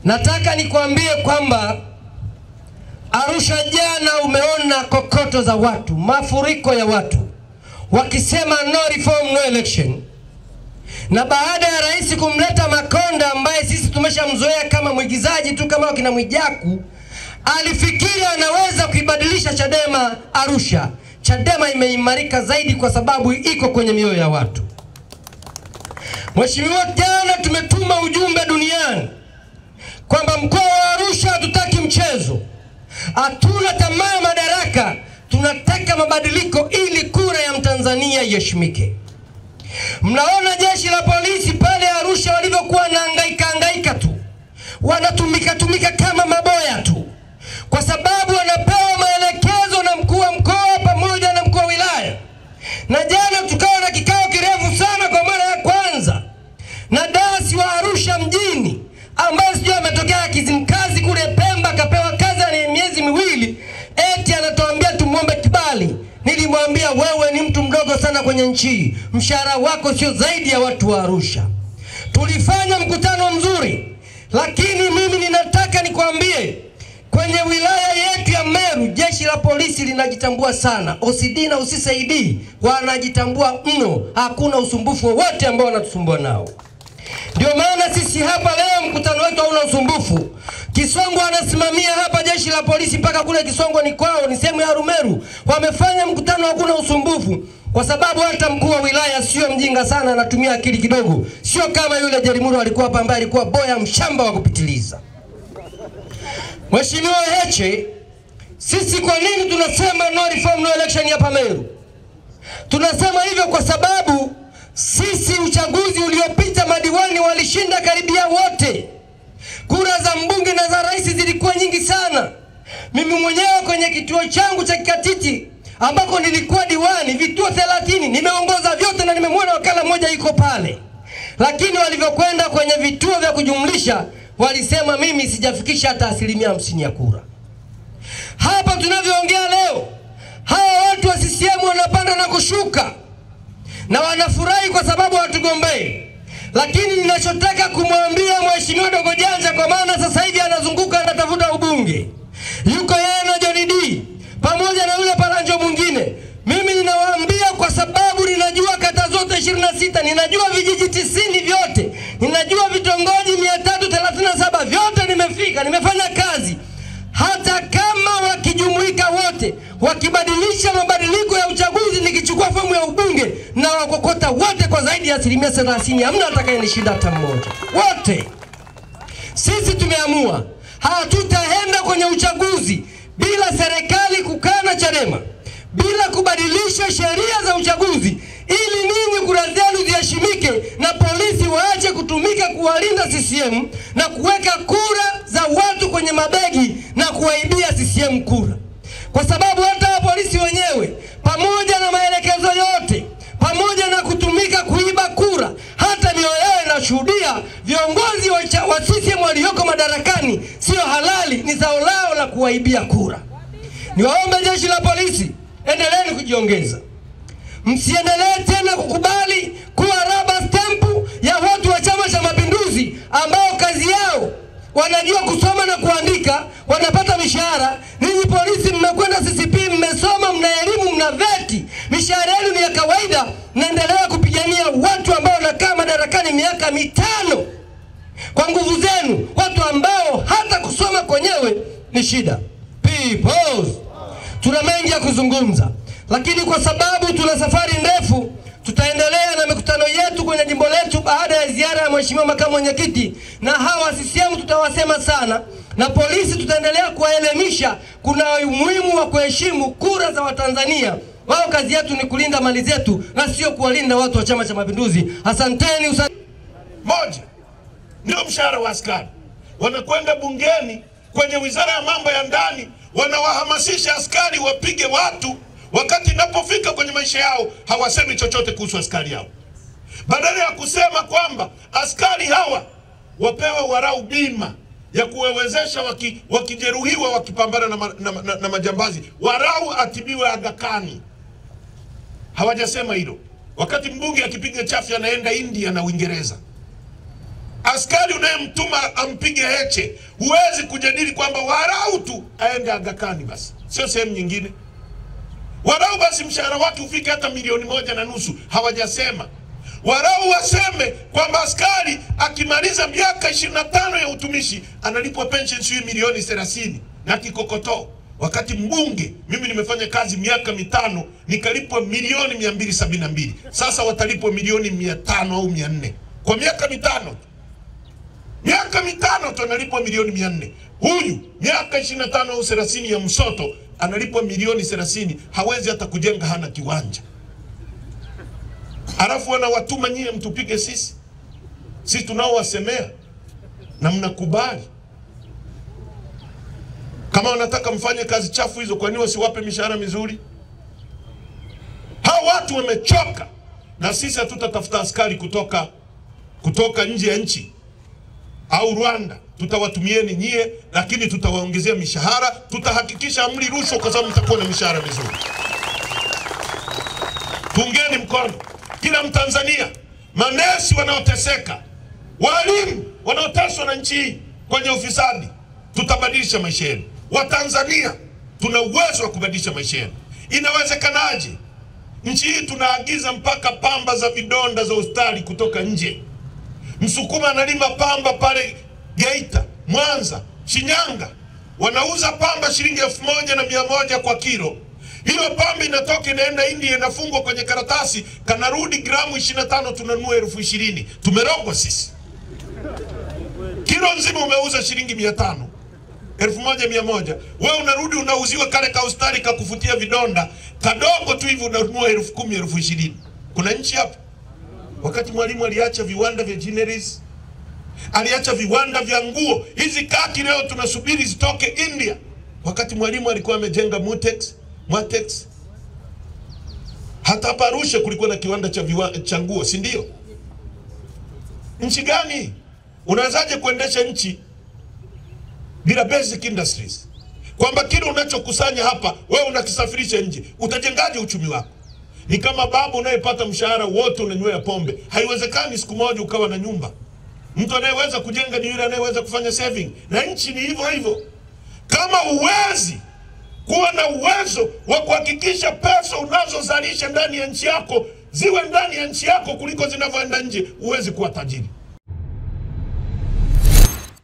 Nataka nikwambie kwamba Arusha jana umeona kokoto za watu, mafuriko ya watu wakisema no reform no election. Na baada ya rais kumleta Makonda ambaye sisi tumeshamzoea kama mwigizaji tu kama wakina Mwijaku, alifikiri anaweza kuibadilisha Chadema Arusha. Chadema imeimarika zaidi kwa sababu iko kwenye mioyo ya watu. Mheshimiwa, jana tumetuma ujumbe duniani kwamba mkoa wa Arusha hatutaki mchezo. Hatuna tamaa ya madaraka, tunataka mabadiliko ili kura ya Mtanzania iheshimike. Mnaona jeshi la polisi pale Arusha walivyokuwa na hangaika tu. Wanatumika kama maboya tu. Kwa sababu wanapewa maelekezo na mkuu wa mkoa pamoja na mkuu wa wilaya. Na jana tukawa na kikao kirefu sana kwa mara ya kwanza na dasi wa Arusha mjini ambaye sio ametokea Kizimkazi kule Pemba, kapewa kazi ya miezi miwili, eti anatuambia tumuombe kibali. Nilimwambia wewe ni mtu mdogo sana kwenye nchi, mshahara wako sio zaidi ya watu wa Arusha. Tulifanya mkutano mzuri, lakini mimi ninataka nikwambie kwenye wilaya yetu ya Meru jeshi la polisi linajitambua sana. OCD na UCCID wanajitambua mno, hakuna usumbufu wote ambao wanatusumbua nao. Ndio maana sisi hapa leo mkutano wetu hauna usumbufu. Kisongo anasimamia hapa jeshi la polisi mpaka kule Kisongo ni kwao, ni sehemu ya Rumeru. Wamefanya mkutano hakuna usumbufu kwa sababu hata mkuu wa wilaya sio mjinga sana, anatumia akili kidogo. Sio kama yule Jerimuru alikuwa hapa ambaye alikuwa boya mshamba wa kupitiliza. Mheshimiwa Heche, sisi kwa nini tunasema no reform no election hapa Meru? Tunasema hivyo kwa sababu sisi uchaguzi uliopita madiwani walishinda karibia wote. Kura za mbunge na za rais zilikuwa nyingi sana. Mimi mwenyewe kwenye kituo changu cha Kikatiti ambako nilikuwa diwani, vituo 30 nimeongoza vyote na nimemwona wakala mmoja yuko pale. Lakini walivyokwenda kwenye vituo vya kujumlisha walisema mimi sijafikisha hata 50% ya kura. Hapa tunavyoongea leo, hawa watu wa CCM wanapanda na kushuka na wanafurahi kwa sababu hatugombei. Lakini ninachotaka kumwambia Mheshimiwa Dogo Janja, kwa maana sasa hivi anazunguka anatafuta ubunge, yuko yeye na Johnny D pamoja na yule Palanjo mwingine. Mimi ninawaambia kwa sababu ninajua kata zote 26, ninajua vijiji 90 vyote, ninajua vitongoji 337 vyote nimefika, nimefanya kazi. Hata kama wakijumuika wote, wakibadilisha mabadiliko ya uchaguzi, nikichukua fomu ya ubunge na wakokota wote kwa zaidi ya 30%, hamna atakayenishinda hata mmoja. Wote. Sisi tumeamua hatutaenda kwenye uchaguzi bila serikali kukaa na Chadema, bila kubadilisha sheria za uchaguzi ili ninyi kura zenu ziheshimike na polisi waache kutumika kuwalinda CCM na kuweka kura za watu kwenye mabegi na kuwaibia CCM kura. Kwa sababu hata polisi wenyewe pamoja na maelekezo yote, pamoja na kutumika kuiba kura, hata mioyo yao inashuhudia viongozi wa CCM walioko madarakani sio halali, ni zao lao la kuwaibia kura. Niwaombe jeshi la polisi, endeleeni kujiongeza. Msiendelee tena kukubali kuwa rubber stamp ya watu wa Chama cha Mapinduzi ambao kazi yao wanajua kusoma na kuandika, wanapata mishahara. Ninyi polisi mmekwenda CCP, mmesoma, mna elimu, mna veti, mishahara yenu ni ya kawaida, naendelea kupigania watu ambao wanakaa madarakani miaka 5 kwa nguvu zenu, watu ambao hata kusoma kwenyewe ni shida. People, tuna mengi ya kuzungumza, lakini kwa sababu tuna safari ndefu, tutaendelea na mikutano yetu kwenye jimbo letu baada ya ziara ya Mheshimiwa Makamu Mwenyekiti, na hawa CCM tutawasema sana, na polisi tutaendelea kuwaelimisha kuna umuhimu wa kuheshimu kura za Watanzania. Wao kazi yetu ni kulinda mali zetu na sio kuwalinda watu wa Chama cha Mapinduzi. Asanteni. Moja, ndio mshahara wa askari. Wanakwenda bungeni kwenye Wizara ya Mambo ya Ndani, wanawahamasisha askari wapige watu, wakati inapofika kwenye maisha yao hawasemi chochote kuhusu askari hao. Badala ya kusema kwamba askari hawa wapewe warau bima ya kuwezesha wakijeruhiwa wakipambana na majambazi, warau atibiwe Aga Khan. Hawajasema hilo. Wakati mbunge akipiga chafu anaenda India na Uingereza. Askari unayemtuma ampige Heche, huwezi kujadili kwamba warau tu aende Aga Khan basi, sio sehemu nyingine. Warau basi mshahara wake ufike hata 1.5 milioni, hawajasema. Warau waseme kwamba askari akimaliza miaka 25 ya utumishi analipwa pension sio 30 na kikokotoo. Wakati mbunge mimi nimefanya kazi miaka 5 nikalipwa 272,000. Sasa watalipwa 500,000 au 400 kwa miaka 5. Miaka 5 tu analipwa 400,000. Huyu miaka 25 au 30 ya msoto analipwa 30,000, hawezi hata kujenga, hana kiwanja. Alafu wanawatuma nyie mtupige sisi. Sisi tunaowasemea na mnakubali. Kama wanataka mfanye kazi chafu hizo, kwa nini wasiwape mishahara mizuri? Hao watu wamechoka, na sisi hatutatafuta askari kutoka nje ya nchi au Rwanda. Tutawatumieni nyie, lakini tutawaongezea mishahara, tutahakikisha amri rushwa kwa sababu mtakuwa na mishahara mizuri. Tungeni mkono kila Mtanzania, manesi wanaoteseka, walimu wanaoteswa na nchi hii kwenye ufisadi. Tutabadilisha maisha yenu. Watanzania tuna uwezo wa kubadilisha maisha yenu. Inawezekanaje? Nchi hii tunaagiza mpaka pamba za vidonda za hospitali kutoka nje. Msukuma analima pamba pale Geita, Mwanza, Shinyanga, wanauza pamba shilingi 1,100 kwa kilo. Hiyo pamba inatoka inaenda India, inafungwa kwenye karatasi, kanarudi gramu 25, tunanunua 20,000. Tumerogwa sisi. Kilo nzima umeuza shilingi 500, 1,100. Wewe unarudi unauziwa kale ka hospitali kakufutia vidonda kadogo tu hivi, unanunua 10,000, 20,000. Kuna nchi hapa? Wakati Mwalimu aliacha viwanda vya Generis, aliacha viwanda vya nguo. Hizi kaki leo tunasubiri zitoke India. Wakati Mwalimu alikuwa amejenga Mutex. Hata hapa Arusha kulikuwa na kiwanda cha nguo, si ndio? Nchi gani? Unawezaje kuendesha nchi bila basic industries? Kwamba kile unachokusanya hapa wewe unakisafirisha nje, utajengaje uchumi wako? Ni kama babu unayepata mshahara wote unanywea pombe. Haiwezekani siku moja ukawa na nyumba. Mtu anayeweza kujenga ni yule anayeweza kufanya saving. Na nchi ni hivyo hivyo. Kama uwezi kuwa na uwezo wa kuhakikisha pesa unazozalisha ndani ya nchi yako ziwe ndani ya nchi yako kuliko zinavyoenda nje, uwezi kuwa tajiri.